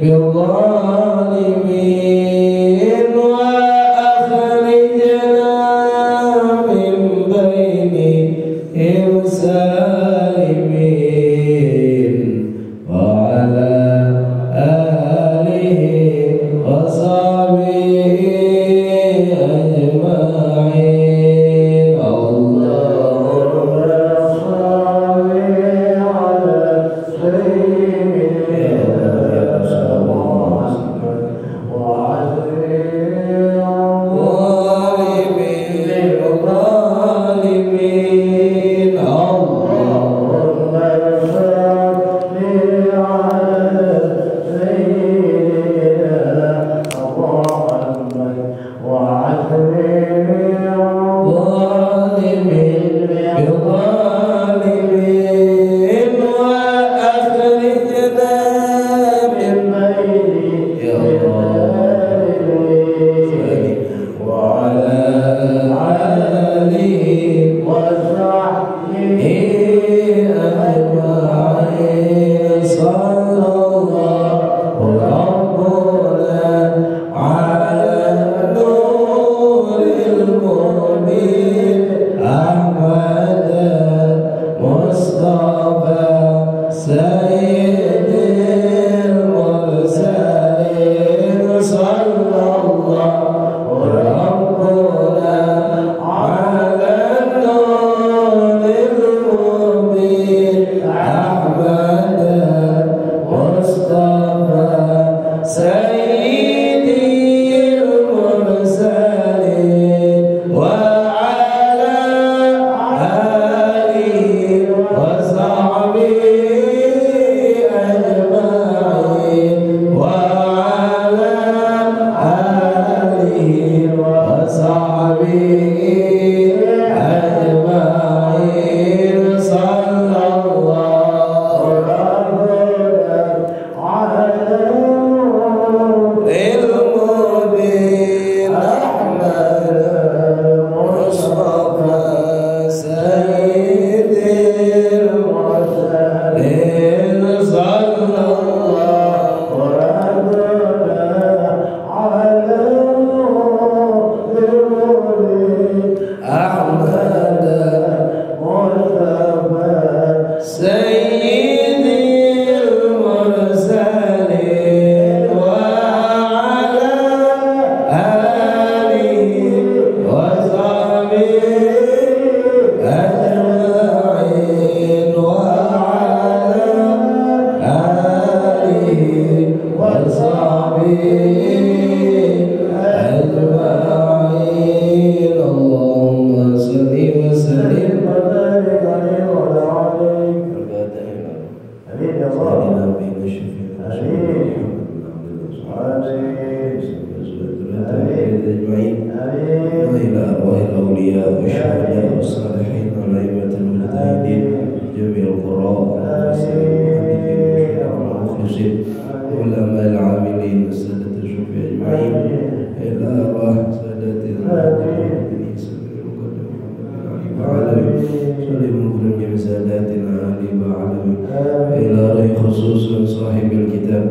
بالظالمين أجمعين اللهم صل وسلم وبارك عليه وعلى آله سيدنا بين الشفيع أجمعين وإلى أرواح الأولياء والشهداء والصالحين والأئمة المجتهدين جميع القراء والمخلصين والعلماء العاملين السادة الشفيع أجمعين إلى أرواح ساداتنا من ساداتنا علي بعلمي إلى رأي خصوص صاحب الكتاب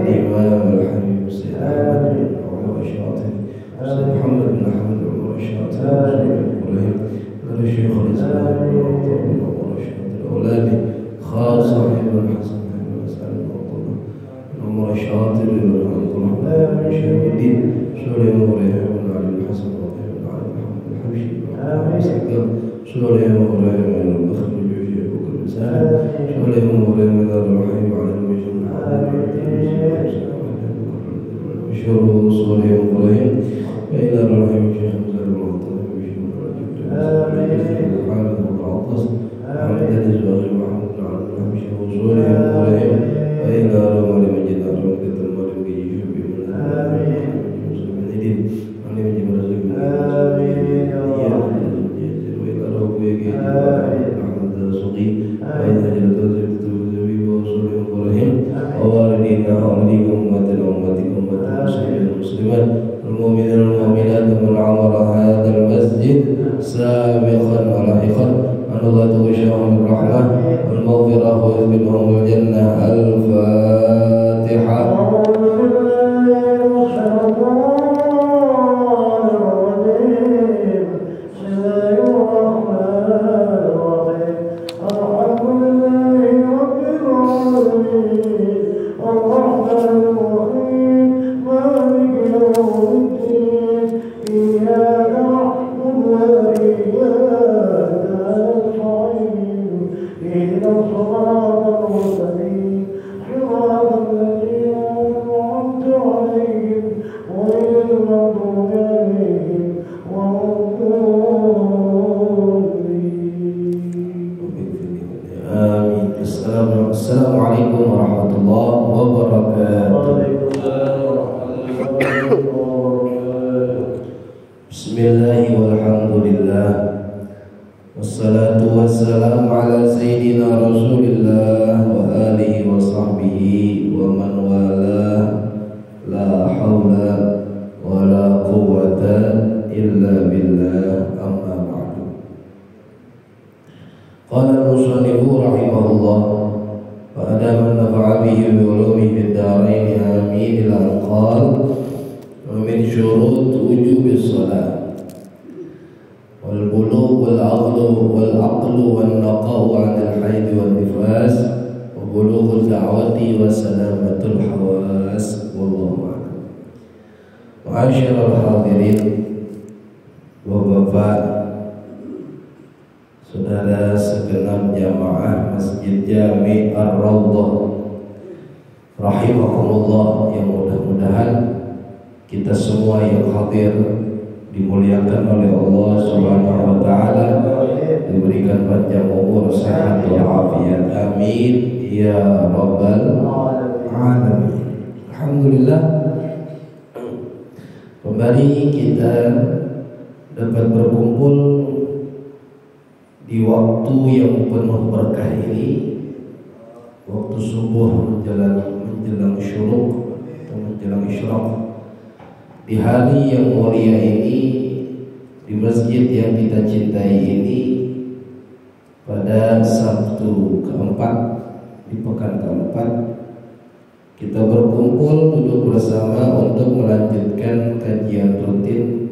الإمام الحبيب سيد أحمد بن عمر الشاطبي سيد محمد بن أحمد عمر الشاطبي إبراهيم على الشيخ الإسلام بن عمر الشاطبي أولادي خاص صاحب الحسن بن مسعود بن عمر الشاطبي بن عبد الرحمن بن شهاب الدين سوري مولاه بن علي الحسن بن علي محمد الحبشي سوري مولاه بن البخاري شغله مولى من الرحيم على الوجه شروع صلاه مولى إلى الرحيم شيخ مزار المعطل محمد بن عطاس محمد الزواج محمد بن عبد الحميد وصوله مولى وإلى رمال مجد أرمك تمر بيجي بمسلمين أنا من جمال وإلى ربك محمد سقي وإذا جلت زبي وصول إبراهيم ووالدينا ووالديكم أمتكم المسلمات المؤمنين والمؤمنات من عمر هذا المسجد سابقا ولاحقا أن الله تغشاهم بالرحمة والمغفرة ويذبلهم بالجنة. الفاتحة. Assalamualaikum warahmatullahi wabarakatuh. Bismillahi walhamdulillah wassalatu wassalamu ala sayyidina rasulillah wa alihi wa sahbihi wa man wala la hawla wa la quwwata illa billah amma ba'du. Qala al-musannifu rahimahullah وأدام النفع به بعلومه في الدارين آمين. إلى أن قال ومن شروط وجوب الصلاة والبلوغ والعقل والنقاء عن الحيض والنفاس وبلوغ الدعوة وسلامة الحواس والله أعلم. معاشر الحاضرين وبابا saudara segenap jamaah Masjid Jami Ar-Raudhah rahimahumullah, yang mudah-mudahan kita semua yang hadir dimuliakan oleh Allah Subhanahu wa taala, diberikan panjang umur, sehat walafiat. Amin ya rabbal alamin. Alhamdulillah, kembali kita dapat berkumpul di waktu yang penuh berkah ini, waktu subuh menjelang syuruk atau menjelang isyraq, di hari yang mulia ini, di masjid yang kita cintai ini, pada Sabtu keempat di pekan keempat, kita berkumpul duduk bersama untuk melanjutkan kajian rutin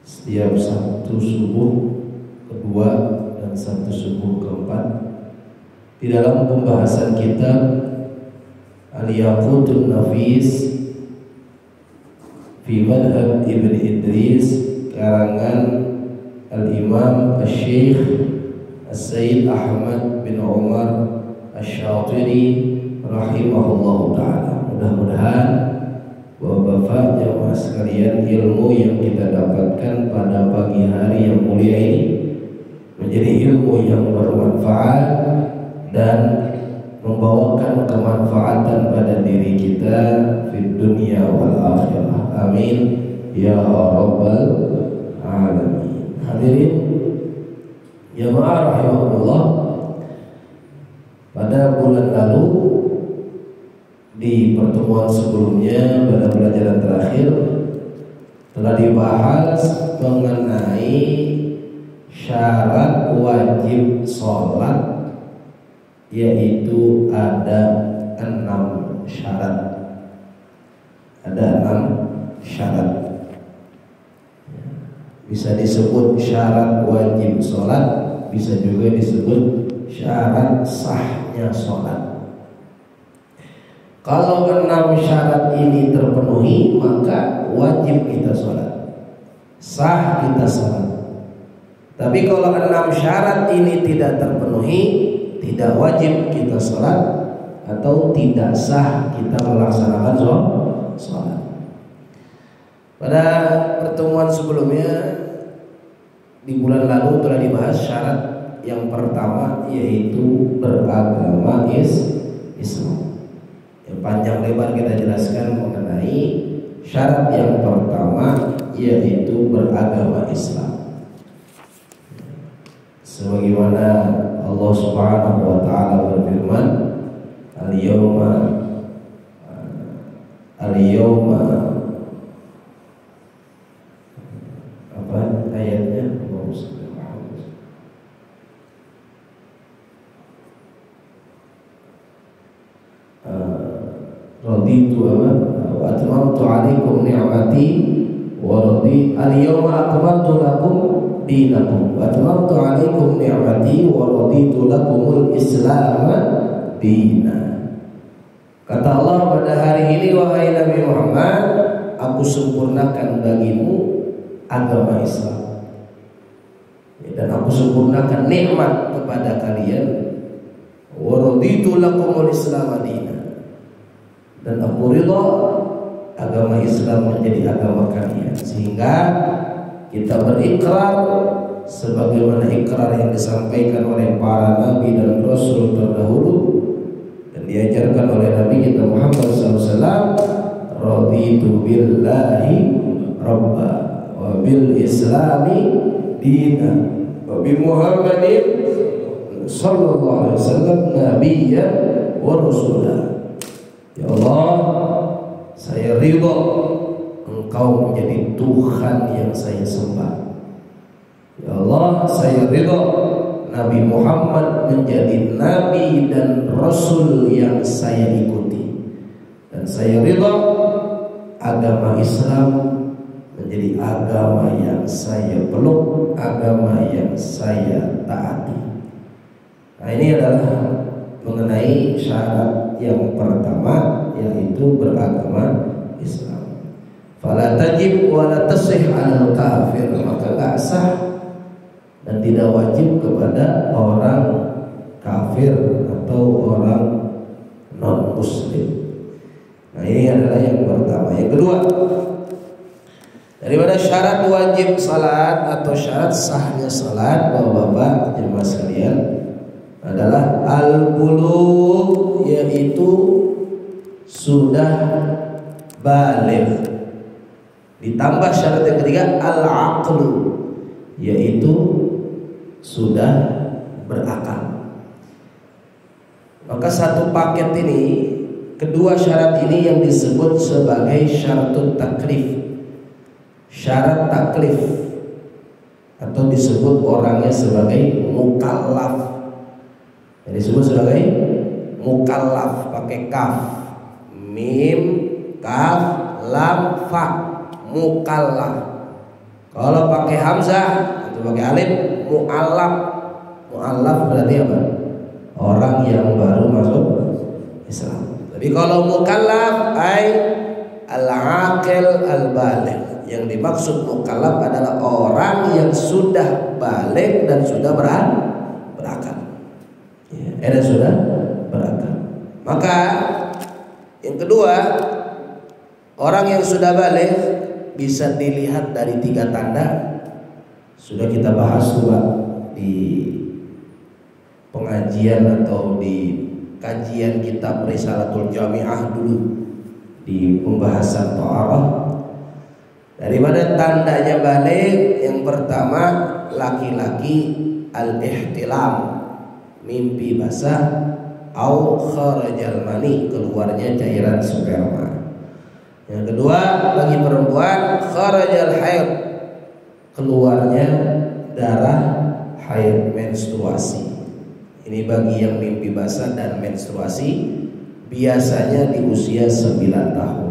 setiap Sabtu subuh kedua dan Sabtu subuh keempat di dalam pembahasan kitab Al-Yaqutun Nafis fi Madhab Ibn Idris, karangan Al-Imam Al-Syekh As-Sayyid Ahmad bin Umar Asy-Syatiri rahimahullahu ta'ala. Mudah-mudahan sekalian, ilmu yang kita dapatkan pada pagi hari yang mulia ini menjadi ilmu yang bermanfaat dan membawakan kemanfaatan pada diri kita di dunia wal akhirah. Amin ya rabbal alamin. Hadirin jamaah rahimahullah, pada bulan lalu di pertemuan sebelumnya pada pelajaran terakhir telah dibahas mengenai syarat wajib sholat, yaitu ada 6 syarat. Ada 6 syarat. Bisa disebut syarat wajib sholat, bisa juga disebut syarat sahnya sholat. Kalau 6 syarat ini terpenuhi, maka wajib kita sholat, sah kita sholat. Tapi kalau 6 syarat ini tidak terpenuhi, tidak wajib kita sholat atau tidak sah kita melaksanakan sholat. Pada pertemuan sebelumnya di bulan lalu telah dibahas syarat yang pertama, yaitu beragama Islam. Yang panjang lebar kita jelaskan mengenai syarat yang pertama, yaitu beragama Islam. Sebagaimana Allah Subhanahu wa taala berfirman, Al-yawma apa ayatnya? Raditu wa atmamtu 'alaikum ni'mati wa al-yawma akmaltu lakum dinakum wa atmamtu 'alaikum ni'mati wa raditu lakumul Islam dinan. Kata Allah pada hari ini, wahai Nabi Muhammad, aku sempurnakan bagimu agama Islam, dan aku sempurnakan nikmat kepada kalian, wa raditu lakumul Islam dinan, dan aku ridha agama Islam menjadi agama kalian. Sehingga kita berikrar sebagaimana ikrar yang disampaikan oleh para nabi dan rasul terdahulu dan diajarkan oleh Nabi kita Muhammad SAW, raditu billahi rabba wa bil islami dina wa bi Muhammadin sallallahu alaihi wasallam nabiyyan wa rasulah. Ya Allah, saya ridha Engkau menjadi Tuhan yang saya sembah. Ya Allah, saya ridha Nabi Muhammad menjadi Nabi dan Rasul yang saya ikuti. Dan saya ridha agama Islam menjadi agama yang saya peluk, agama yang saya taati. Nah, ini adalah mengenai syarat yang pertama, yaitu beragama Islam. Fala tajib wa la tasih 'alal kafir, maka enggak sah dan tidak wajib kepada orang kafir atau orang non muslim. Nah, ini adalah yang pertama. Yang kedua, daripada syarat wajib salat atau syarat sahnya salat, Bapak-bapak jemaah sekalian, adalah al-bulugh, yaitu sudah baligh. Ditambah syarat yang ketiga al-aqlu, yaitu sudah berakal. Maka satu paket ini, kedua syarat ini yang disebut sebagai syaratut taklif, syarat taklif, atau disebut orangnya sebagai mukallaf. Yang disebut sebagai mukallaf, pakai kaf, mim, kaf, lam, fa, mukallaf. Kalau pakai hamzah atau pakai alif, mu'allaf. Mu'allaf berarti apa? Orang yang baru masuk Islam. Tapi kalau mukallaf ay al-aqil al-baligh. Yang dimaksud mukallaf adalah orang yang sudah balik dan sudah berakal. Dan sudah berakal. Maka yang kedua, orang yang sudah balik bisa dilihat dari 3 tanda. Sudah kita bahas tuh Pak di pengajian atau di kajian kitab Risalatul Jami'ah dulu di pembahasan Thaharah. Daripada tandanya balik, yang pertama laki-laki al-ihtilam, mimpi basah, au kharajal mani, keluarnya cairan sperma. Yang kedua bagi perempuan kharajal haid, keluarnya darah haid, menstruasi. Ini bagi yang mimpi basah dan menstruasi, biasanya di usia 9 tahun.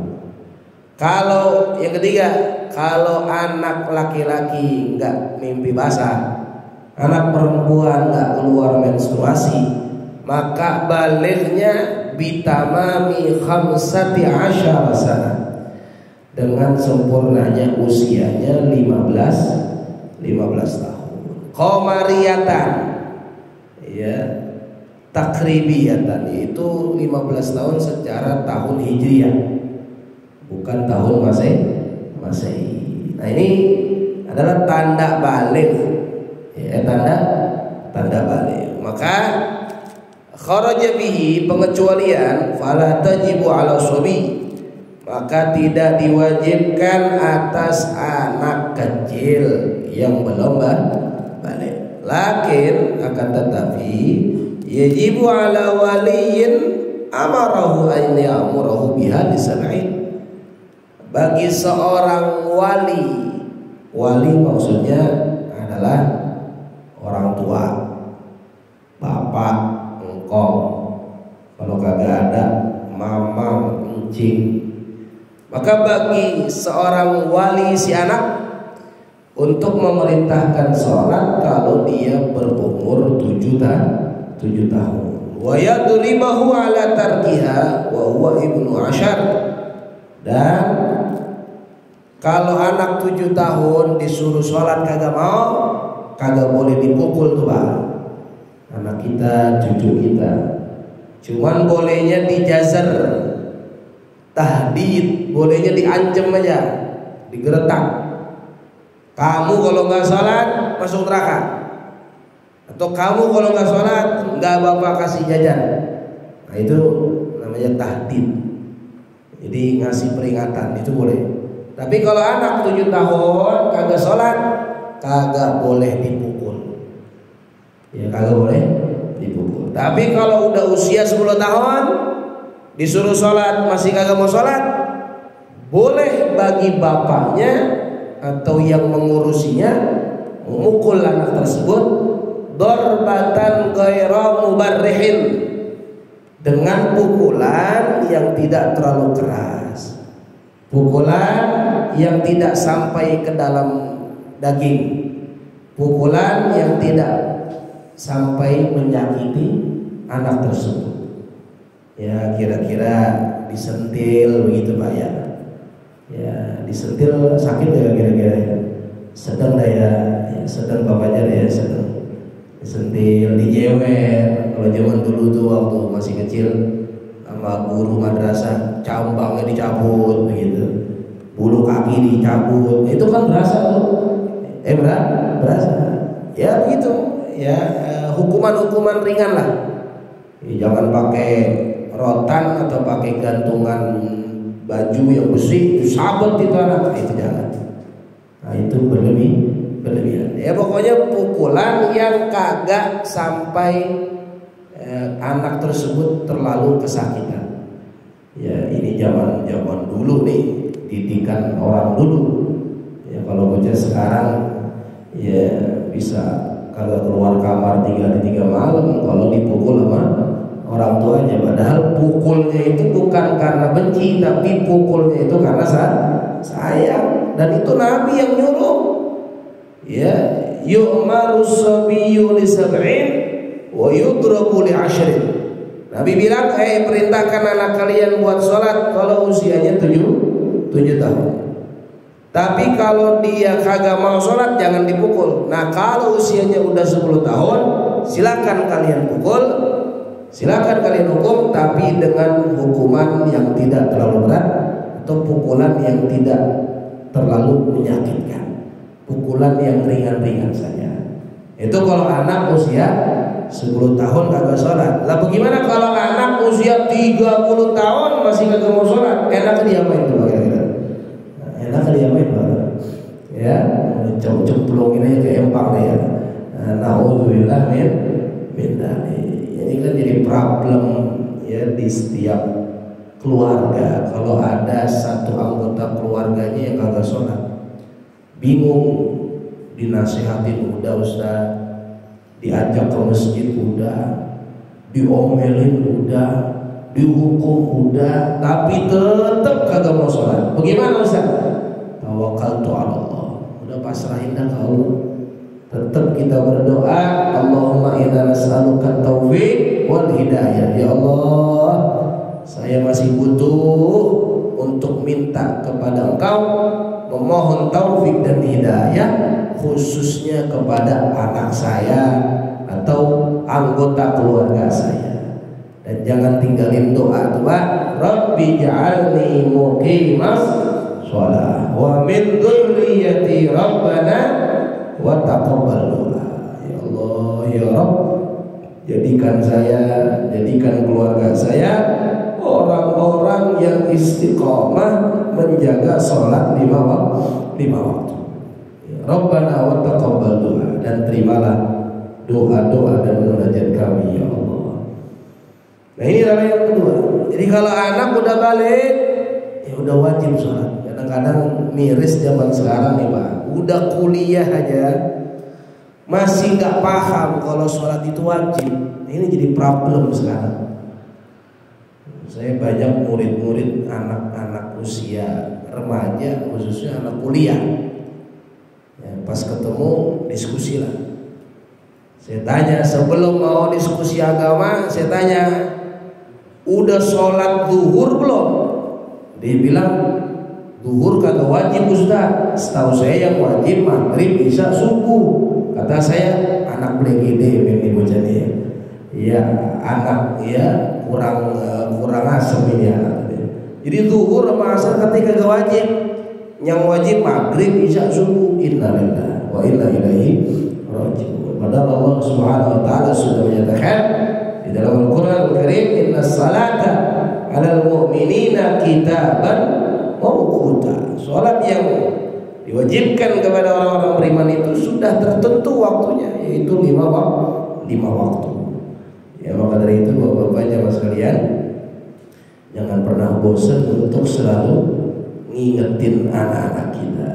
Kalau yang ketiga, kalau anak laki-laki enggak mimpi basah, anak perempuan enggak keluar menstruasi, maka balighnya bitamami 15 sana, dengan sempurnanya usianya 15 tahun. Qamariyatan, ya, takribiyatan, itu 15 tahun secara tahun Hijriah, bukan tahun Masehi. Nah, ini adalah tanda balik, ya, tanda balik. Maka kharaja bihi, pengecualian, fala tajibu ala sobi, maka tidak diwajibkan atas anak kecil yang belum balik. Lakin akan tetapi yajibu ala waliyin amarahu an ya'murahu biha lisab'in. Bagi seorang wali maksudnya adalah orang tua, bapak, engkong, kalau kagak ada mama, encing. Maka bagi seorang wali si anak untuk memerintahkan sholat kalau dia berumur 7 tahun. Wa yadribahu ala tarkiha wa huwa ibnu asyar. Dan kalau anak 7 tahun disuruh sholat kagak mau, kagak boleh dipukul tuh Pak. Anak kita, cucu kita, cuman bolehnya dijazer, tahdid, bolehnya diancam aja, digeretak. Kamu kalau nggak sholat masuk neraka, atau kamu kalau nggak sholat nggak bapak kasih jajan. Nah, itu namanya tahdid. Jadi ngasih peringatan itu boleh. Tapi kalau anak 7 tahun kagak sholat, kagak boleh dipukul. Ya, kagak boleh dipukul. Tapi kalau udah usia 10 tahun disuruh sholat masih kagak mau sholat, boleh bagi bapaknya atau yang mengurusinya memukul anak tersebut darbatan ghaira mubarrihin, dengan pukulan yang tidak terlalu keras, pukulan yang tidak sampai ke dalam daging, pukulan yang tidak sampai menyakiti anak tersebut. Ya, kira-kira disentil begitu Pak ya. Ya, disentil sakit ya kira-kira ya. Sedang dah ya, sedang bapaknya ya, sedang. Disentil, dijewer. Kalau zaman dulu tuh waktu masih kecil sama guru madrasah, cambangnya dicabut begitu, bulu kaki dicabut, itu kan berasa tuh. Berasa. Ya begitu. Ya, hukuman-hukuman ringan lah. Ya, jangan pakai rotan atau pakai gantungan baju yang besi disabet itu anak, itu jangan. Nah, itu berlebihan. Ya pokoknya pukulan yang kagak sampai anak tersebut terlalu kesakitan. Ya, ini zaman dulu nih, didikan orang dulu. Ya, kalau bocah sekarang ya bisa kagak keluar kamar 3 hari 3 malam kalau dipukul sama orang tuanya. Padahal pukulnya itu bukan karena benci, tapi pukulnya itu karena sayang. Dan itu Nabi yang nyuruh. Ya, yu'maru sabiyyu li sab'in wa yudrabu li 'ashrin. Nabi bilang, perintahkan anak kalian buat sholat kalau usianya 7 tahun. Tapi kalau dia kagak mau sholat jangan dipukul. Nah, kalau usianya udah 10 tahun silakan kalian pukul, silakan kalian hukum, tapi dengan hukuman yang tidak terlalu berat atau pukulan yang tidak terlalu menyakitkan, pukulan yang ringan-ringan saja. Itu kalau anak usia 10 tahun kagak sholat. Lah bagaimana kalau anak usia 30 tahun masih kagak mau sholat? Enak diapain tuh kira-kira? Enak diapain Pak? Ya, cemplungin aja ke empang ya. Nauzubillah min dzalik. Ini kan jadi problem ya di setiap keluarga. Kalau ada satu anggota keluarganya yang kagak sholat, bingung, dinasihatin udah Ustaz, diajak ke masjid udah, diomelin udah, dihukum udah, tapi tetap kagak mau sholat. Bagaimana Ustaz? Tawakkaltu 'ala Allah. Udah pasrahin dah ke Allah. Tetap kita berdoa, Allahumma inna nas'aluka taufiq wal hidayah. Ya Allah, saya masih butuh untuk minta kepada Engkau, memohon taufik dan hidayah, khususnya kepada anak saya atau anggota keluarga saya. Dan jangan tinggalin doa tuh Pak. Rabbi ja'alni muqimas shalah wa min dzurriyyati rabbana wa taqabbal doa. Ya Allah, ya Rabb, jadikan saya, jadikan keluarga saya orang-orang yang istiqomah menjaga sholat 5 waktu. Ya Rabbana wa taqabbal doa, dan terimalah doa-doa dan munajat kami ya Allah. Nah ini adalah yang kedua. Jadi kalau anak udah balik, ya udah wajib sholat. Kadang-kadang miris zaman sekarang nih Pak, udah kuliah aja masih nggak paham kalau sholat itu wajib. Ini jadi problem sekarang. Saya banyak murid-murid anak-anak usia remaja, khususnya anak kuliah ya, pas ketemu diskusi lah, saya tanya sebelum mau diskusi agama, saya tanya udah sholat zuhur belum? Dia bilang zuhur kagak wajib Ustaz. Setahu saya yang wajib maghrib, isya, subuh. Kata saya anak blegede ini bocah dia. Iya anak ya kurang asem ini anak. Jadi zuhur sama asar ketika kagak wajib. Yang wajib maghrib, isya, subuh. Innalillahi wa inna ilaihi raji'un. Padahal Allah Subhanahu wa taala sudah menyatakan di dalam Al-Qur'an Al-Karim, innas salata 'alal mu'minina kitaban mawquta. Salat yang diwajibkan kepada orang-orang beriman itu sudah tertentu waktunya, yaitu 5 waktu. Ya maka dari itu Bapak-bapak jamaah sekalian, jangan pernah bosan untuk selalu ngingetin anak-anak kita.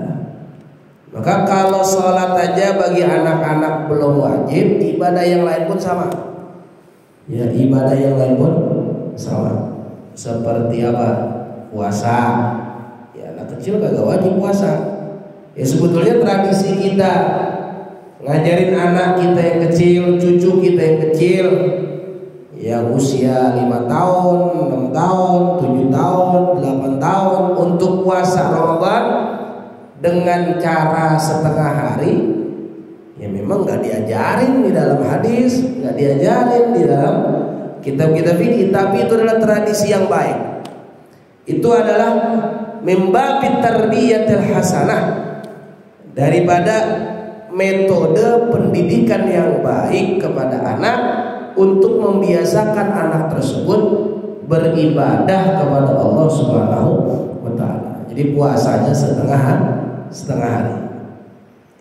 Maka kalau sholat aja bagi anak-anak belum wajib, ibadah yang lain pun sama. Ya ibadah yang lain pun sama. Seperti apa? Puasa. Ya anak kecil kagak wajib puasa. Ya sebetulnya tradisi kita ngajarin anak kita yang kecil, cucu kita yang kecil, yang usia 5 tahun, 6 tahun, 7 tahun, 8 tahun untuk puasa Ramadan dengan cara setengah hari. Ya memang gak diajarin di dalam hadis, gak diajarin di dalam kitab-kitab fikih, tapi itu adalah tradisi yang baik. Itu adalah membabit tarbiyatul hasanah, daripada metode pendidikan yang baik kepada anak untuk membiasakan anak tersebut beribadah kepada Allah Subhanahu wa taala. Jadi puasanya setengah hari.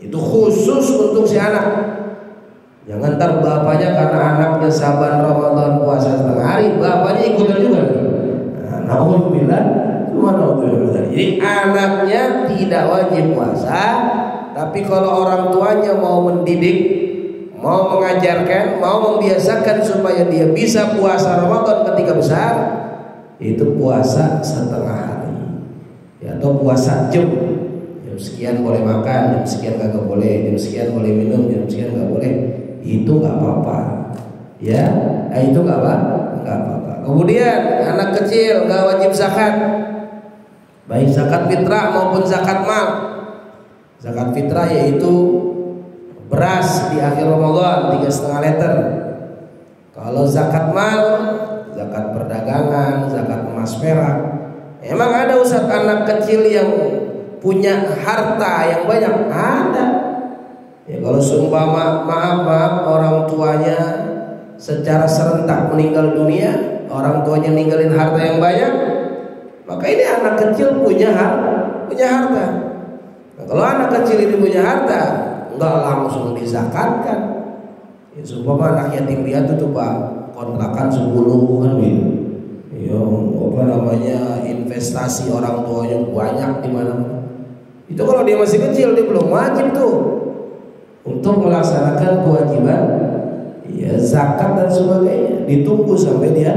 Itu khusus untuk si anak. Jangan ntar bapaknya karena anaknya saban Ramadan puasa setengah hari, bapaknya ikutan juga. Nauzubillah. Jadi anaknya tidak wajib puasa, tapi kalau orang tuanya mau mendidik, mau mengajarkan, mau membiasakan supaya dia bisa puasa Ramadan ketika besar, itu puasa setengah hari ya, atau puasa jam sekian boleh makan, jam sekian kagak boleh, jam sekian boleh minum, jam sekian nggak boleh. Itu nggak apa-apa ya, itu nggak apa-apa. Kemudian anak kecil nggak wajib zakat, baik zakat fitrah maupun zakat mal. Zakat fitrah yaitu beras di akhir Ramadan 3,5 liter. Kalau zakat mal, zakat perdagangan, zakat emas perak. Emang ada Ustaz anak kecil yang punya harta yang banyak? Ada. Ya, kalau seumpama maaf orang tuanya secara serentak meninggal dunia, orang tuanya ninggalin harta yang banyak, maka ini anak kecil punya harta. Nah, kalau anak kecil ini punya harta, enggak langsung dizakatkan. Ya, seumpama anak yatim piatu tuh Pak, kontrakan 10 kan gitu. Ya, investasi orang tuanya banyak di mana-mana. Itu kalau dia masih kecil, dia belum wajib tuh untuk melaksanakan kewajiban ya zakat dan sebagainya. Ditunggu sampai dia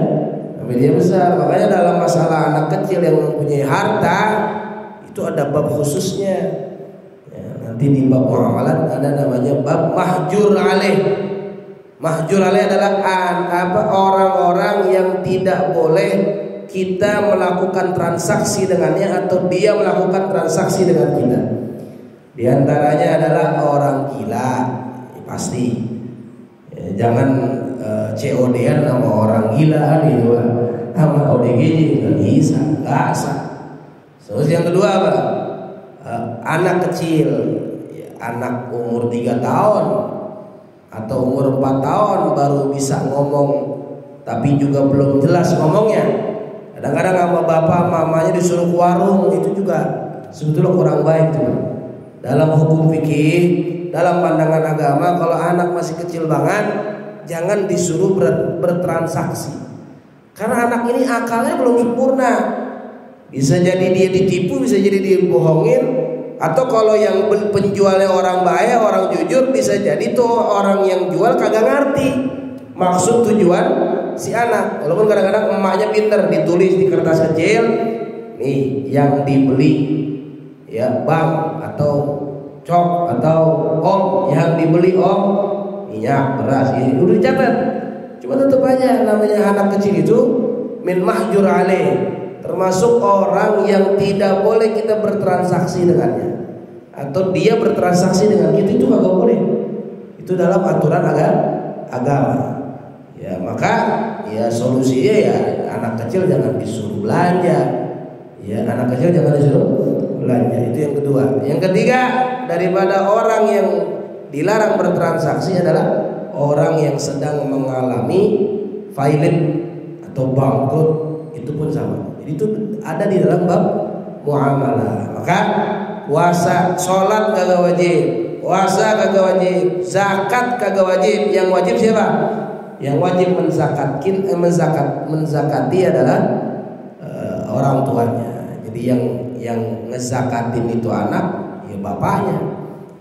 besar. Makanya dalam masalah anak kecil yang mempunyai harta itu ada bab khususnya. Ya, nanti di bab muamalat ada namanya bab mahjur alaih. Mahjur alaih adalah orang-orang yang tidak boleh kita melakukan transaksi dengannya atau dia melakukan transaksi dengan kita. Di antaranya adalah orang gila, ya, pasti. Ya, jangan COD-an sama orang gila gitu, sama ODGJ nggak bisa, nggak sah. Terus yang kedua apa? Anak kecil, ya, anak umur 3 tahun atau umur 4 tahun baru bisa ngomong, tapi juga belum jelas ngomongnya. Kadang-kadang sama bapak mamanya disuruh ke warung, itu juga sebetulnya kurang baik tuh. Dalam hukum fikih, dalam pandangan agama, kalau anak masih kecil banget, jangan disuruh bertransaksi. Karena anak ini akalnya belum sempurna. Bisa jadi dia ditipu, bisa jadi dia bohongin. Atau kalau yang penjualnya orang baik, orang jujur, bisa jadi tuh orang yang jual kagak ngerti maksud tujuan si anak. Walaupun kadang-kadang emaknya pinter, ditulis di kertas kecil, nih yang dibeli ya bang atau cok atau om, yang dibeli om minyak, beras, ini udah dicatat. Cuma tetap aja namanya anak kecil itu min mahjur alaih, termasuk orang yang tidak boleh kita bertransaksi dengannya atau dia bertransaksi dengan kita, itu kagak boleh. Itu dalam aturan agama. Ya maka ya solusinya ya anak kecil jangan disuruh belanja. Ya anak kecil jangan disuruh belanja. Itu yang kedua. Yang ketiga, daripada orang yang dilarang bertransaksi adalah orang yang sedang mengalami failit atau bangkrut, itu pun sama. Jadi itu ada di dalam bab muamalah. Maka puasa, sholat kagak wajib, puasa kagak wajib, zakat kagak wajib. Yang wajib siapa? Yang wajib menzakati adalah orang tuanya. Jadi yang ngezakatin itu anak, ya bapaknya.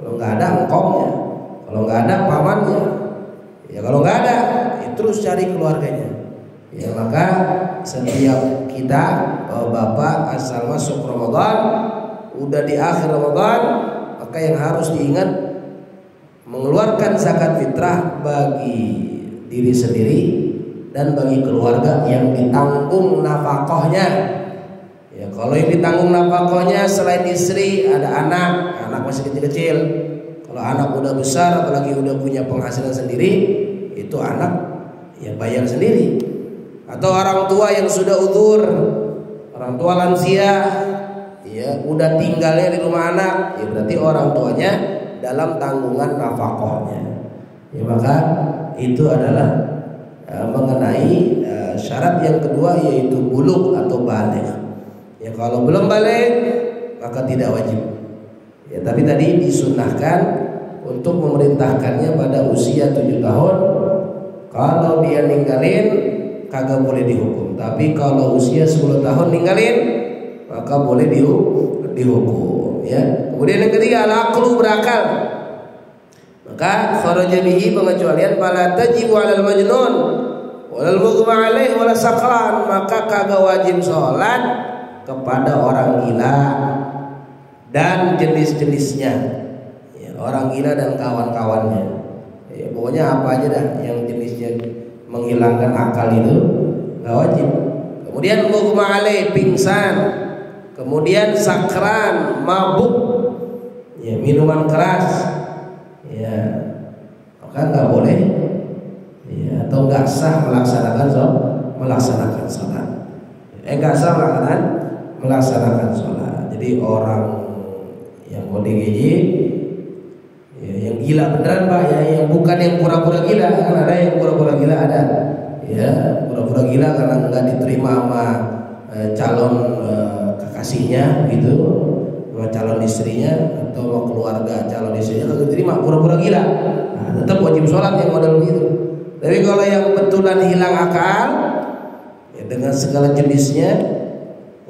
Kalau nggak ada engkomnya, kalau nggak ada pamannya, ya kalau nggak ada, ya terus cari keluarganya. Ya maka setiap kita bapak asal masuk Ramadan, udah di akhir Ramadan, maka yang harus diingat mengeluarkan zakat fitrah bagi diri sendiri dan bagi keluarga yang ditanggung nafkahnya. Ya kalau yang ditanggung nafkahnya selain istri ada anak masih kecil-kecil. Kalau anak udah besar, apalagi udah punya penghasilan sendiri, itu anak ya bayar sendiri. Atau orang tua yang sudah uzur, orang tua lansia, ya udah tinggalnya di rumah anak, ya berarti orang tuanya dalam tanggungan nafkahnya. Ya maka itu adalah mengenai syarat yang kedua, yaitu bulugh atau baligh. Ya kalau belum baligh maka tidak wajib. Ya tapi tadi disunahkan untuk memerintahkannya pada usia 7 tahun. Kalau dia ninggalin kagak boleh dihukum. Tapi kalau usia 10 tahun ninggalin maka boleh dihukum. Ya. Kemudian yang ketiga, al-aqlu, berakal. Maka kharaja bihi, pengecualian fala tajibu 'alal majnun walal mughma 'alaih wala sakran, maka kagak wajib sholat kepada orang gila dan jenis-jenisnya. Ya, orang gila dan kawan-kawannya. Ya, pokoknya apa aja dah yang jenisnya menghilangkan akal itu enggak wajib. Kemudian mughma 'alaih, pingsan. Kemudian sakran, mabuk. Ya, minuman keras. Ya, maka nggak boleh, ya, atau nggak sah melaksanakan sholat. Nggak sah melaksanakan sholat. Jadi orang Yang ODGJ, ya, yang gila beneran Pak, ya, yang bukan yang pura-pura gila. Kan ada yang pura-pura gila, ada. Ya, pura-pura gila karena nggak diterima sama calon kekasihnya gitu, sama calon istrinya atau sama keluarga calon istrinya nggak diterima, pura-pura gila. Nah, tetap wajib sholat yang model begitu. Tapi kalau yang betulan hilang akal, ya, dengan segala jenisnya,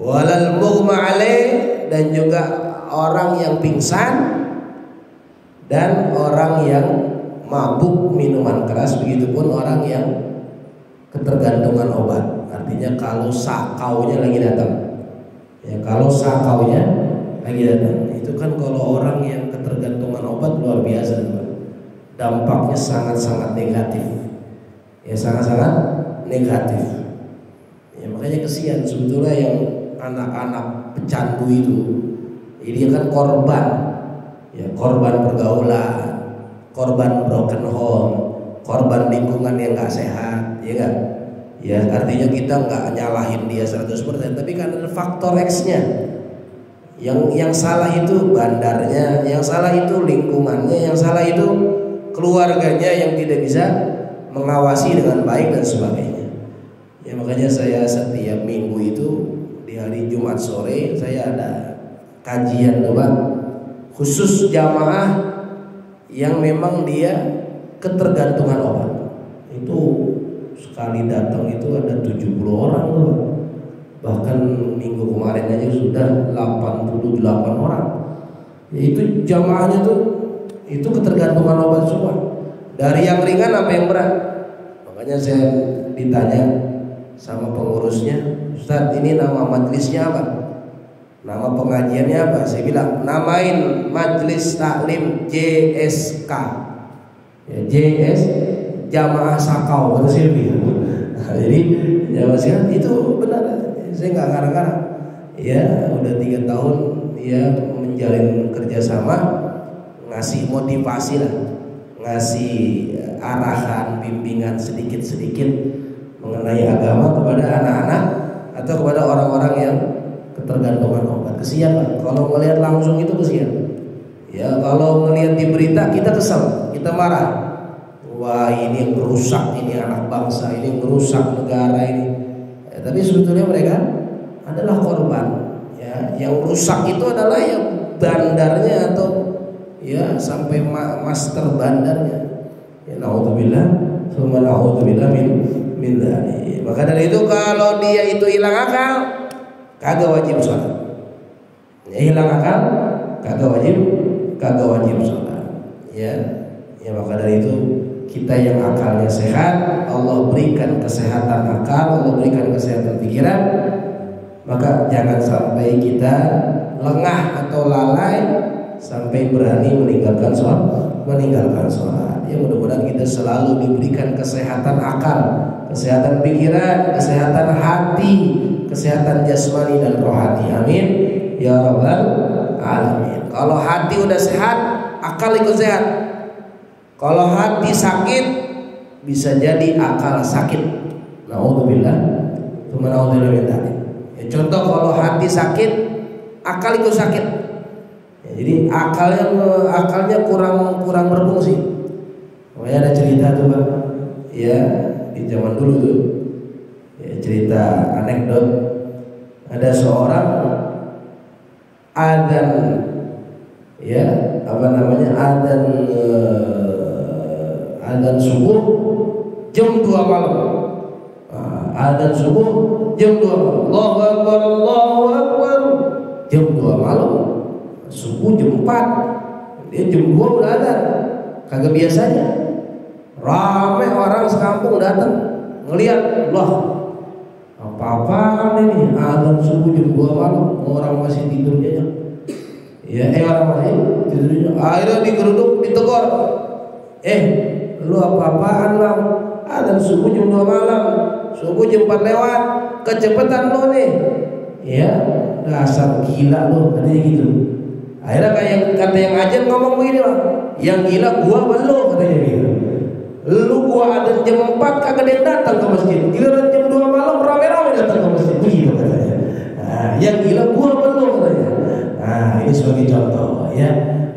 walal mughma alaih, dan juga orang yang pingsan dan orang yang mabuk minuman keras, begitupun orang yang ketergantungan obat. Artinya kalau sakaunya lagi datang, ya, kalau sakaunya lagi datang, itu kan kalau orang yang ketergantungan obat luar biasa, dampaknya sangat-sangat negatif, ya, sangat-sangat negatif. Ya, makanya kesian sebetulnya yang anak-anak pecandu itu, dia kan korban, ya, korban pergaulan, korban broken home, korban lingkungan yang nggak sehat, ya kan? Ya, artinya kita nggak nyalahin dia 100%, tapi kan ada faktor X-nya. Yang salah itu bandarnya, yang salah itu lingkungannya, yang salah itu keluarganya yang tidak bisa mengawasi dengan baik dan sebagainya. Ya, makanya saya setiap minggu itu di hari Jumat sore saya ada kajian Pak, khusus jamaah yang memang dia ketergantungan obat. Itu sekali datang itu ada 70 orang tuh. Bahkan minggu kemarin aja sudah 88 orang. Ya, itu jamaahnya tuh itu ketergantungan obat semua. Dari yang ringan sampai yang berat. Makanya saya ditanya sama pengurusnya, Ustaz, ini nama majelisnya apa? Nama pengajiannya apa? Saya bilang, namain Majelis Taklim JSK. Ya, JS Jamaah Sakau, kata saya bilang. Nah, jadi jamaah sakau itu benar. Saya nggak ngarang-ngarang. Ya, udah 3 tahun ya menjalin kerjasama, ngasih motivasi lah, ngasih arahan, bimbingan sedikit-sedikit mengenai agama kepada anak-anak atau kepada orang-orang yang ketergantungan obat. Kesian Pak, kalau ngelihat langsung itu kesian. Ya, kalau ngelihat di berita kita kesal, kita marah. Wah, ini yang merusak, ini anak bangsa, ini yang merusak negara ini. Ya, tapi sebetulnya mereka adalah korban. Ya, yang rusak itu adalah yang bandarnya atau ya sampai master bandarnya. Ya, naudzubillah, tsumma naudzubillah min dzalik. Maka dari itu kalau dia itu hilang akal, kagak wajib sholat. Ya, hilang akal, kagak wajib sholat. Ya, maka dari itu kita yang akalnya sehat, Allah berikan kesehatan akal, Allah berikan kesehatan pikiran, maka jangan sampai kita lengah atau lalai sampai berani meninggalkan sholat. Ya, mudah-mudahan kita selalu diberikan kesehatan akal, kesehatan pikiran, kesehatan hati, kesehatan jasmani dan rohani. Amin ya rabbal alamin. Kalau hati udah sehat, akal ikut sehat. Kalau hati sakit, bisa jadi akal sakit. Naudzubillah, tsumma naudzubillah min dzalik. Ya, contoh kalau hati sakit, akal ikut sakit. Ya, jadi akalnya kurang berfungsi. Makanya ada cerita tuh Pak, ya di zaman dulu tuh, ya, cerita anekdot. Ada seorang adzan, ya adzan subuh jam 2 malam. Adzan subuh jam 2 malam. Allahu Akbar, Allahu Akbar. Jam 2 malam. Subuh jam 4. Dia jam 2 udah adzan. Kagak biasanya. Ramai orang sekampung datang ngelihat, loh, apa-apaan ini? Adzan subuh jam 2 malam, orang masih tidur aja. Ya, orang masih tidurnya. Akhirnya digeruduk, ditegur. Lu apa-apaan Bang? Adzan subuh jam 2 malam, subuh jam 4 lewat, kecepatan lu nih. Ya, dasar gila lu, katanya gitu. Akhirnya kayak kata yang ajar ngomong begini Bang, yang gila gua apa lu, katanya gitu. Lu gua adzan jam 4 kagak ada yang datang ke masjid, giliran jam 2 malam rame-rame datang ke masjid, begitu katanya. Nah, yang gila gua apa lu, katanya. Nah, ini sebagai contoh ya,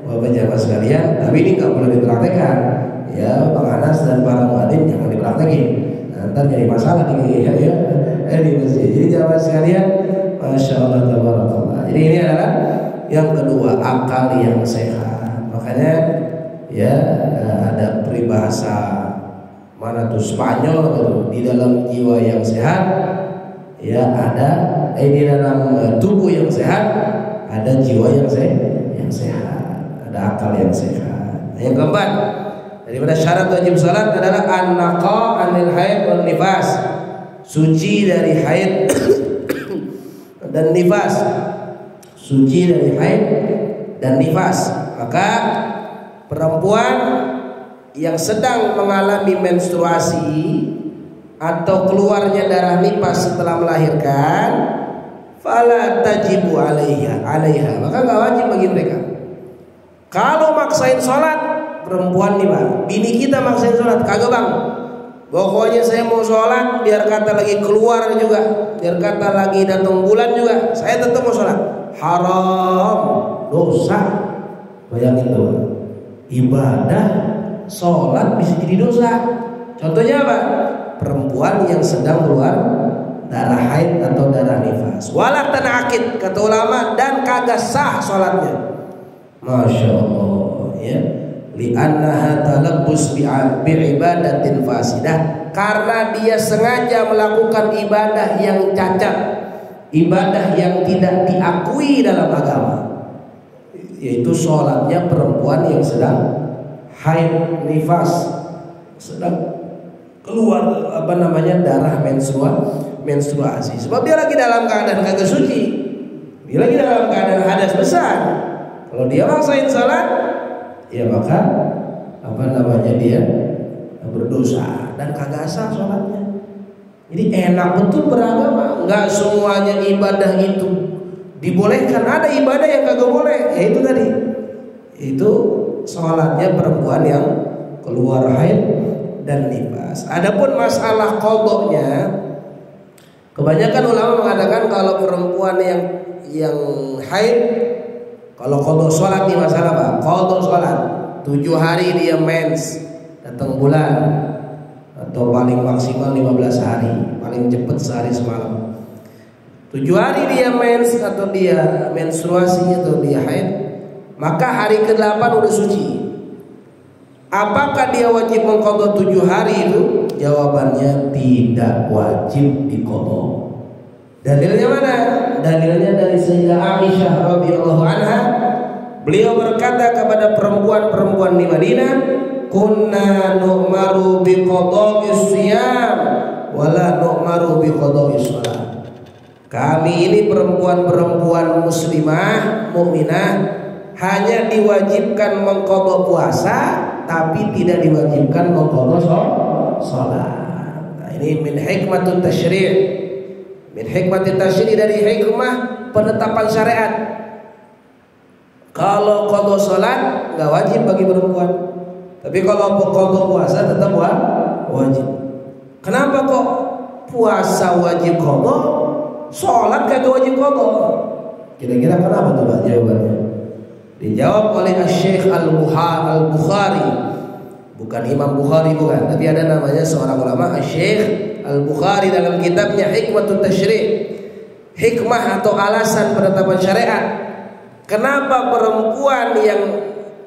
Bapak jamaah sekalian. Tapi ini nggak boleh dipraktekkan ya, Bang Anas dan para muadzin jangan dipraktekin. Ntar jadi masalah di masjid. Jadi jamaah sekalian, masya Allah tabarakallah. Jadi ini adalah yang kedua, akal yang sehat. Makanya ya ada peribahasa mana tuh Spanyol gitu, di dalam jiwa yang sehat ya ada di dalam tubuh yang sehat ada jiwa yang sehat, ada akal yang sehat. Yang keempat, daripada syarat wajib salat adalah an-naqa anil haid wal nifas, suci dari haid dan nifas, suci dari haid dan nifas. Maka perempuan yang sedang mengalami menstruasi atau keluarnya darah nifas setelah melahirkan, fala tajibu alaiha, maka nggak wajib bagi mereka. Kalau maksain sholat, perempuan nih bang, bini kita maksain sholat, kagak bang, pokoknya saya mau sholat, biar kata lagi keluar juga, biar kata lagi datang bulan juga, saya tetap mau sholat. Haram, dosa. Bayangin tuh, ibadah sholat bisa jadi dosa. Contohnya apa? Perempuan yang sedang keluar darah haid atau darah nifas, wala tanakid, kata ulama, dan kagak sah sholatnya. Masya Allah ya, li'annaha talabbus bi'ibadatin fasidah, karena dia sengaja melakukan ibadah yang cacat, ibadah yang tidak diakui dalam agama, yaitu sholatnya perempuan yang sedang haid nifas, sedang keluar darah menstruasi. Sebab dia lagi dalam keadaan kagak suci, dia lagi dalam keadaan hadas besar. Kalau dia maksain salat, ya maka dia berdosa dan kagak sah salatnya. Jadi enak betul beragama, nggak semuanya ibadah itu dibolehkan, ada ibadah yang kagak boleh. Ya itu tadi, itu salatnya perempuan yang keluar haid dan nifas. Adapun masalah qadha-nya, kebanyakan ulama mengatakan kalau perempuan yang haid, kalau qadha sholat nih masalah apa? Qadha sholat 7 hari dia mens, datang bulan, atau paling maksimal 15 hari, paling cepat sehari semalam. 7 hari dia mens atau dia menstruasi atau dia haid, maka hari ke-8 udah suci. Apakah dia wajib mengqadha 7 hari itu? Jawabannya tidak wajib diqadha. Dalilnya mana? Dalilnya dari Sayyidah Aisyah radhiyallahu anha. Beliau berkata kepada perempuan-perempuan di Madinah, "Kunna nu'maru biqadha'is shiyam wala nu'maru biqadha'is shalah." Kami ini perempuan-perempuan muslimah, mukminah, hanya diwajibkan mengqadha puasa, tapi tidak diwajibkan mengqadha salat. Nah, ini min hikmatut tasyri'. Min hikmatit tasyri', dari hikmah penetapan syariat. Kalau qadha salat enggak wajib bagi perempuan, tapi kalau qadha puasa tetap wajib. Kenapa kok puasa wajib qadha, salat kagak wajib qadha? Kira-kira kenapa tuh Pak jawabannya? Dijawab oleh Syekh Al-Bukhari. Bukan Imam Bukhari, bukan, tapi ada namanya seorang ulama, Syekh Al-Bukhari, dalam kitabnya Hikmatut Tasyri', hikmah atau alasan penetapan syariat. Kenapa perempuan yang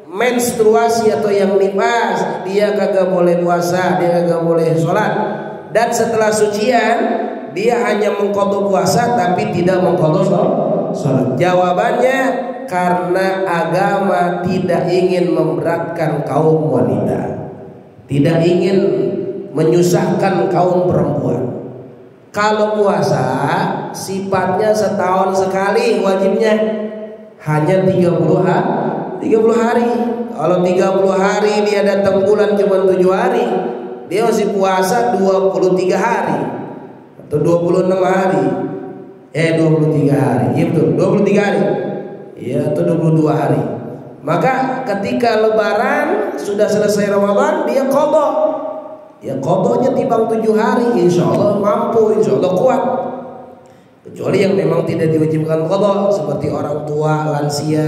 menstruasi atau yang nifas dia kagak boleh puasa, dia kagak boleh sholat, dan setelah sucian dia hanya mengqadha puasa tapi tidak mengqadha sholat? Jawabannya karena agama tidak ingin memberatkan kaum wanita, tidak ingin menyusahkan kaum perempuan. Kalau puasa sifatnya setahun sekali, wajibnya hanya 30 hari. Kalau 30 hari dia datang bulan cuma 7 hari, dia masih puasa 23 hari atau 26 hari. 23 hari. Iya betul, 23 hari. Iya, atau 22 hari. Maka ketika lebaran sudah selesai Ramadan, dia qadha. Ya qadhanya timbang 7 hari, insya Allah mampu, insya Allah kuat. Kecuali yang memang tidak diwajibkan qada, seperti orang tua, lansia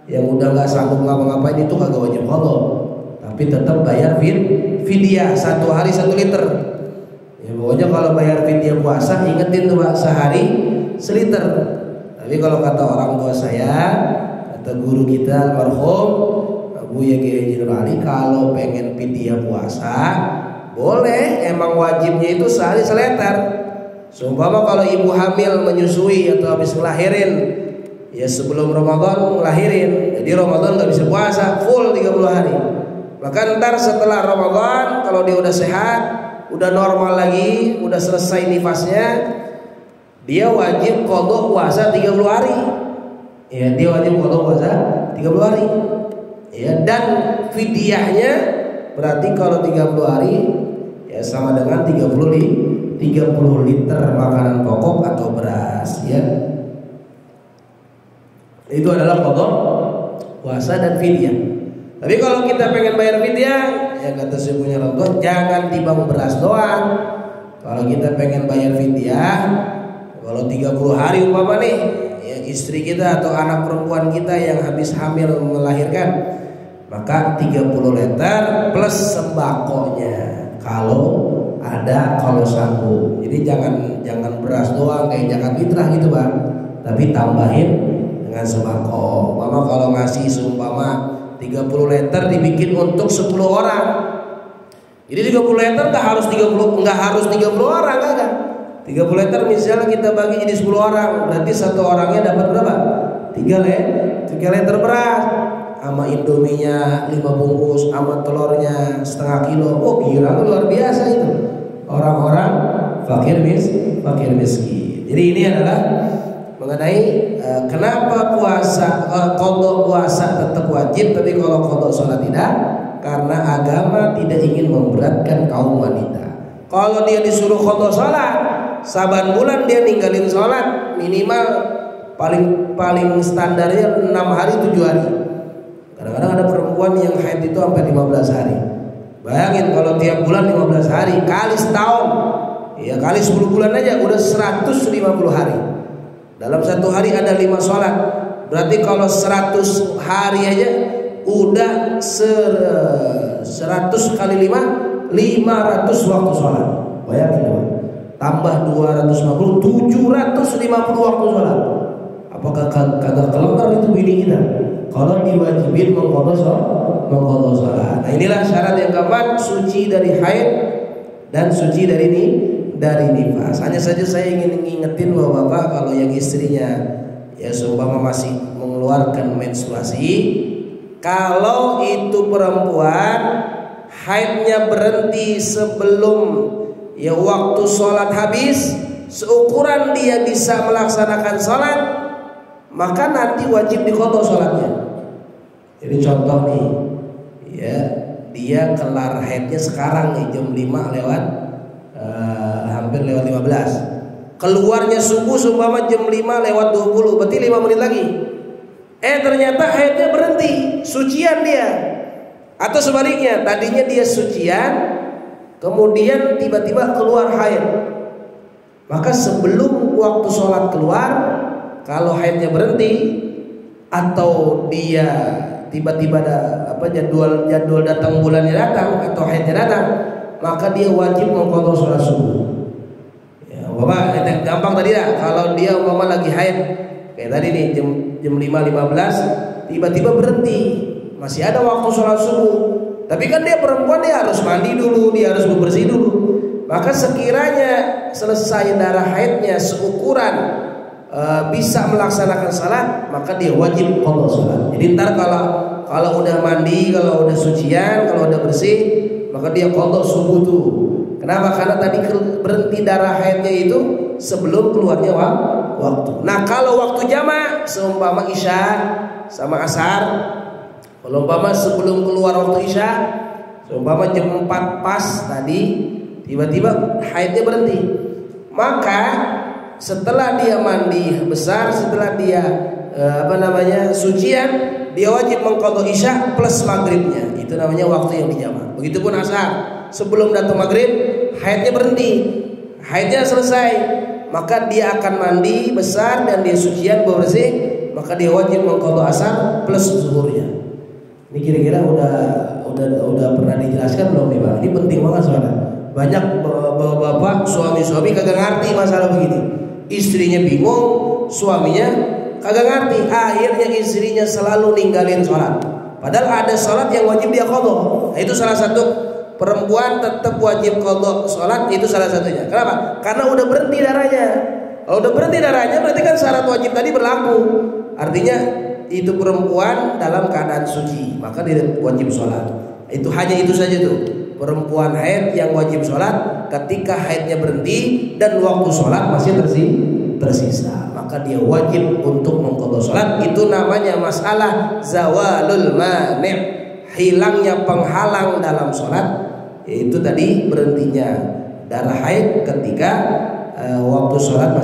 yang udah nggak sanggup ngapa-ngapain, itu kagak wajib qada, tapi tetap bayar fidyah 1 hari 1 liter. Ya pokoknya kalau bayar fidyah puasa, ingetin tuh Pak, sehari 1 liter. Tapi kalau kata orang tua saya, kata guru kita almarhum Abu Yagi Haji Nur Ali, kalau pengen fidyah puasa boleh, emang wajibnya itu sehari 1 liter. Seumpama kalau ibu hamil menyusui atau habis ngelahirin, ya sebelum Ramadan ngelahirin, jadi Ramadan nggak bisa puasa full 30 hari. Maka ntar setelah Ramadan kalau dia udah sehat, udah normal lagi, udah selesai nifasnya, dia wajib qada puasa 30 hari. Ya, dia wajib qada puasa 30 hari. Ya, dan fidyahnya berarti kalau 30 hari ya sama dengan 30 liter makanan pokok atau beras, ya. Itu adalah qada puasa dan fidyah. Tapi kalau kita pengen bayar fidyah, ya kata saya punya orang tua, jangan timbang beras doang. Kalau kita pengen bayar fidyah, kalau 30 hari umpama nih, ya istri kita atau anak perempuan kita yang habis hamil melahirkan, maka 30 liter plus sembakonya kalau sanggup. Jadi jangan beras doang kayak zakat fitrah gitu Pak, tapi tambahin dengan sembako. Mama kalau ngasih seumpama 30 liter dibikin untuk 10 orang. Jadi 30 liter nggak harus 30 orang, kan? 30 liter misalnya kita bagi jadi 10 orang, berarti satu orangnya dapat berapa? 3 liter beras. Sama indominya 5 bungkus, sama telurnya setengah kilo. Oh gila, luar biasa itu. Orang-orang fakir miskin. Jadi ini adalah mengenai kenapa qada puasa tetap wajib, tapi kalau qada sholat tidak, karena agama tidak ingin memberatkan kaum wanita. Kalau dia disuruh qada sholat, saban bulan dia ninggalin sholat minimal paling standarnya 6 hari 7 hari. Kadang-kadang ada perempuan yang haid itu sampai 15 hari. Bayangin kalau tiap bulan 15 hari kali setahun, ya kali 10 bulan aja udah 150 hari. Dalam satu hari ada 5 sholat. Berarti kalau 100 hari aja udah 100 kali 5, 500 waktu sholat. Bayangin Pak. Tambah 250, 750 waktu sholat. Apakah kagak kelengar itu bini kita? Kalau diwajibin mengqada sholat. Nah inilah syarat yang keempat, suci dari haid dan suci dari nifas. Hanya saja saya ingin ngingetin bahwa Bapak kalau yang istrinya ya seumpama masih mengeluarkan menstruasi, kalau itu perempuan haidnya berhenti sebelum ya waktu sholat habis, seukuran dia bisa melaksanakan sholat, maka nanti wajib diqada sholatnya. Jadi contoh nih, ya dia kelar haidnya sekarang nih jam 5 lewat hampir lewat 15. Keluarnya subuh seumpama jam 5 lewat 20, berarti 5 menit lagi. Ternyata haidnya berhenti, sucian dia. Atau sebaliknya, tadinya dia sucian, kemudian tiba-tiba keluar haid. Maka sebelum waktu sholat keluar, kalau haidnya berhenti atau dia tiba-tiba ada jadwal datang bulannya datang atau haidnya datang, maka dia wajib mengqada sholat subuh. Ya, Bapak gampang tadi ya, kalau dia umpama lagi haid kayak tadi nih jam 5.15 tiba-tiba berhenti, masih ada waktu sholat subuh. Tapi kan dia perempuan, dia harus mandi dulu, dia harus bebersih dulu. Maka sekiranya selesai darah haidnya seukuran bisa melaksanakan salat, maka dia wajib qada salat. Jadi ntar kalau udah mandi, kalau udah sucian, kalau udah bersih, maka dia qada subuh tuh. Kenapa? Karena tadi berhenti darah haidnya itu sebelum keluarnya waktu. Nah kalau waktu jamak, seumpama isya sama asar, kalau umpama sebelum keluar waktu isya, seumpama jam 4 pas tadi, tiba-tiba haidnya berhenti, maka setelah dia mandi besar, setelah dia sucian, dia wajib mengqada isya plus maghribnya. Itu namanya waktu yang dijamak. Begitupun asar, sebelum datang maghrib haidnya berhenti, haidnya selesai, maka dia akan mandi besar dan dia sucian bersih, maka dia wajib mengqadha asar plus zuhurnya. Ini kira-kira udah pernah dijelaskan belum nih Pak? Ini penting banget soalnya. Banyak bapak suami-suami kagak ngerti masalah begini. Istrinya bingung, suaminya kagak ngerti. Akhirnya istrinya selalu ninggalin sholat. Padahal ada sholat yang wajib dia qadha. Nah, itu salah satu perempuan tetap wajib qadha sholat, itu salah satunya. Kenapa? Karena udah berhenti darahnya. Kalau udah berhenti darahnya berarti kan syarat wajib tadi berlaku. Artinya itu perempuan dalam keadaan suci, maka dia wajib sholat. Itu hanya itu saja tuh. Perempuan haid yang wajib sholat ketika haidnya berhenti dan waktu sholat masih tersisa, maka dia wajib untuk mengqadha sholat. Itu namanya masalah zawalul mani', hilangnya penghalang dalam sholat, yaitu tadi berhentinya darah haid ketika waktu sholat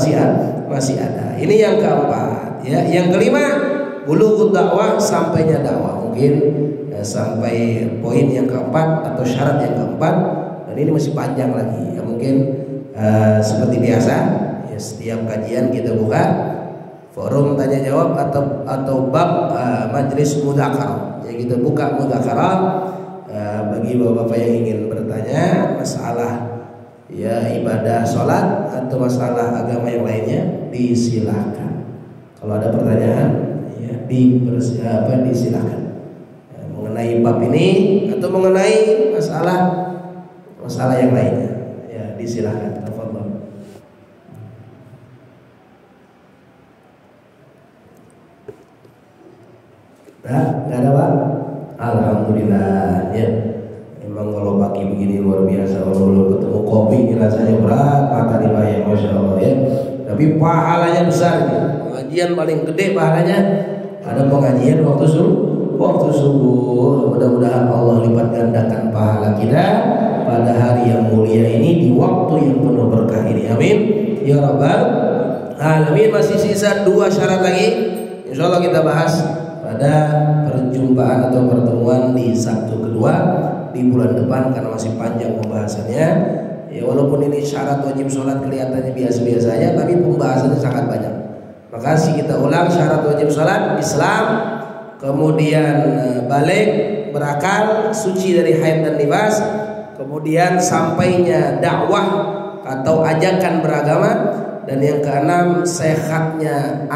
masih ada. Ini yang keempat ya. Yang kelima, bulughud dakwah, sampainya dakwah. Mungkin sampai poin yang keempat atau syarat yang keempat, dan ini masih panjang lagi ya. Mungkin seperti biasa ya, setiap kajian kita buka forum tanya jawab atau bab majelis mudzakarah ya, kita buka mudzakarah bagi bapak-bapak yang ingin bertanya masalah ya ibadah sholat atau masalah agama yang lainnya, disilakan. Kalau ada pertanyaan ya disilakan mengenai bab ini atau mengenai masalah yang lainnya ya, disilakan. Tafadhol. Nggak ada Pak? Alhamdulillah ya. Emang kalau pagi begini luar biasa. Kalau belum ketemu kopi ini rasanya berat, mata dibayar, masya Allah ya. Tapi pahalanya besar ya. Pengajian paling gede pahalanya ada pengajian waktu subuh. Mudah-mudahan Allah lipat gandakan pahala kita pada hari yang mulia ini, di waktu yang penuh berkah ini. Amin ya rabbal alamin. Masih sisa 2 syarat lagi, insya Allah kita bahas pada perjumpaan atau pertemuan di Sabtu kedua di bulan depan, karena masih panjang pembahasannya ya. Walaupun ini syarat wajib sholat kelihatannya biasa-biasa saja, tapi pembahasannya sangat banyak. Makasih kita ulang, syarat wajib sholat Islam, kemudian balik, berakal, suci dari haid dan nifas, kemudian sampainya dakwah atau ajakan beragama, dan yang keenam sehatnya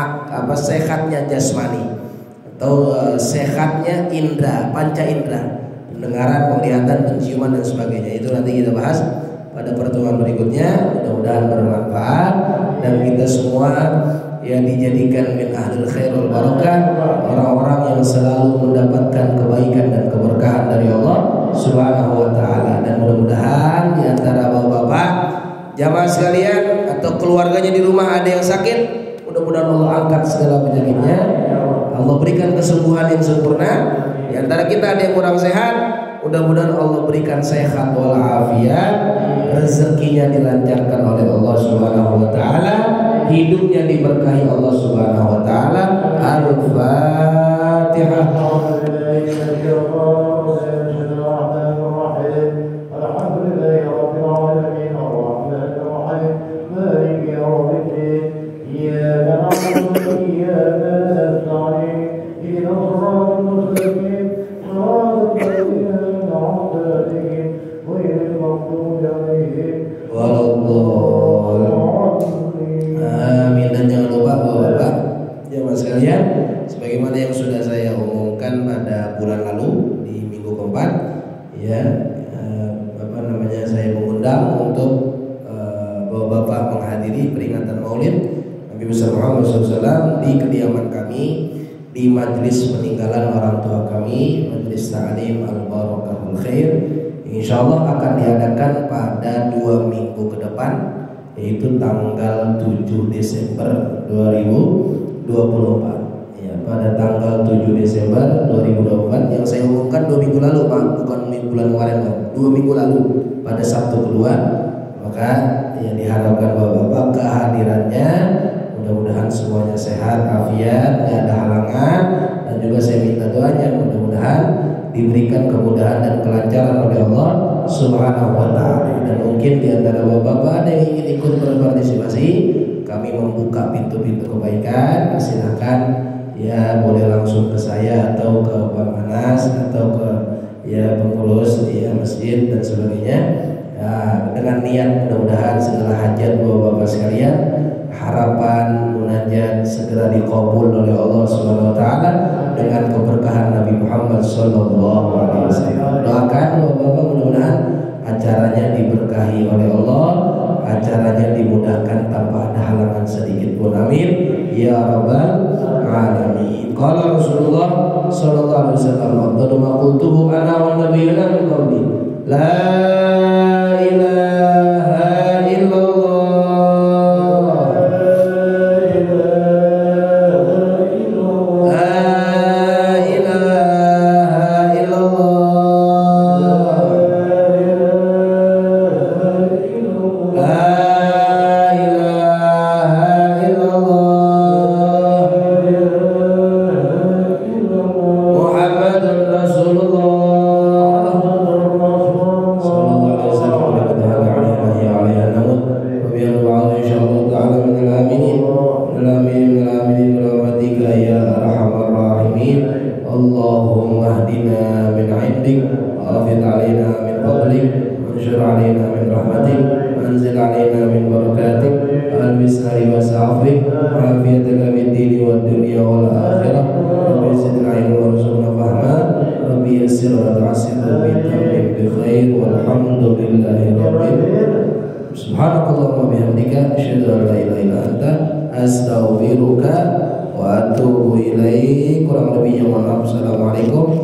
jasmani atau sehatnya indra, panca indra, pendengaran, penglihatan, penciuman dan sebagainya. Itu nanti kita bahas pada pertemuan berikutnya. Mudah-mudahan bermanfaat dan kita semua yang dijadikan min ahlul khair wal barakah, orang-orang yang selalu mendapatkan kebaikan dan keberkahan dari Allah Subhanahu wa taala. Dan mudah-mudahan di antara bapak-bapak jamaah sekalian atau keluarganya di rumah ada yang sakit, mudah-mudahan Allah angkat segala penyakitnya, Allah berikan kesembuhan yang sempurna. Di antara kita ada yang kurang sehat, mudah-mudahan Allah berikan sehat walafiat, rezekinya dilancarkan oleh Allah Subhanahu wa taala, hidupnya diberkahi Allah Subhanahu wa taala. Al-Fatihah. Amin. Dan jangan lupa Bapak-bapak jamaah sekalian, sebagaimana yang sudah saya umumkan pada bulan lalu di minggu keempat ya, saya mengundang untuk Bapak-bapak menghadiri peringatan Maulid Nabi besar Muhammad SAW di kediaman kami, di majelis peninggalan orang tua kami, Majelis Ta'lim Al-Barakahul Khair. Insyaallah akan diadakan pada 2 minggu ke depan, yaitu tanggal 7 Desember 2024 ya. Pada tanggal 7 Desember 2024 yang saya umumkan 2 minggu lalu Pak, bukan bulan kemarin Pak, 2 minggu lalu pada Sabtu kedua. Maka yang diharapkan Bapak-bapak kehadirannya, mudah-mudahan semuanya sehat, afiat, tidak ada halangan, dan juga saya minta doanya mudah-mudahan diberikan kemudahan dan kelancaran oleh Allah Subhanahu wa taala. Dan mungkin di antara Bapak-bapak ada yang ingin ikut berpartisipasi, kami membuka pintu-pintu kebaikan. Silakan ya, boleh langsung ke saya atau ke Bang Anas atau ke ya pengurus ya masjid dan sebagainya. Ya, dengan niat mudah-mudahan segala hajat bapak-bapak sekalian, harapan munajat segera dikabul oleh Allah Subhanahu wa taala dengan keberkahan Nabi Muhammad sallallahu alaihi wasallam. Doakan bapak-bapak mudah-mudahan acaranya diberkahi oleh Allah, acaranya dimudahkan tanpa ada halangan sedikit pun. Amin ya rabbal alamin. Qala Rasulullah sallallahu alaihi wasallam, "Afdalu ma qultuhu ana wan nabiyyuna min qabli, la ilaha illallah, la ilaha illallah, la ilaha illallah, Muhammadun Rasulullah sallallahu alaihi wasallam, wa ta'ala alaihi wa alihi namut wa bi anwa'u insyaallah ta'ala min al-aminin min al-aminin rahmatika ya arhamar rahimin. Allahumma hdina min 'indik wa afid 'alaina min fadlik wa anshur 'alaina min rahmatik wa anzil 'alaina min barakatik wa albisna libas 'afwik wa afiyataka fid dini wad dunya wal akhirah. Rabbi zidna 'ilman warzuqna fahma, Rabbi yassir wa tu'assir, Rabbi tammim bi khair, walhamdulillahi rabbil alamin. Subhanakallahumma bihamdika asyhadu an la ilaha illa anta astaghfiruka wa atubu ilaik. Kurang lebihnya mohon maaf. Assalamualaikum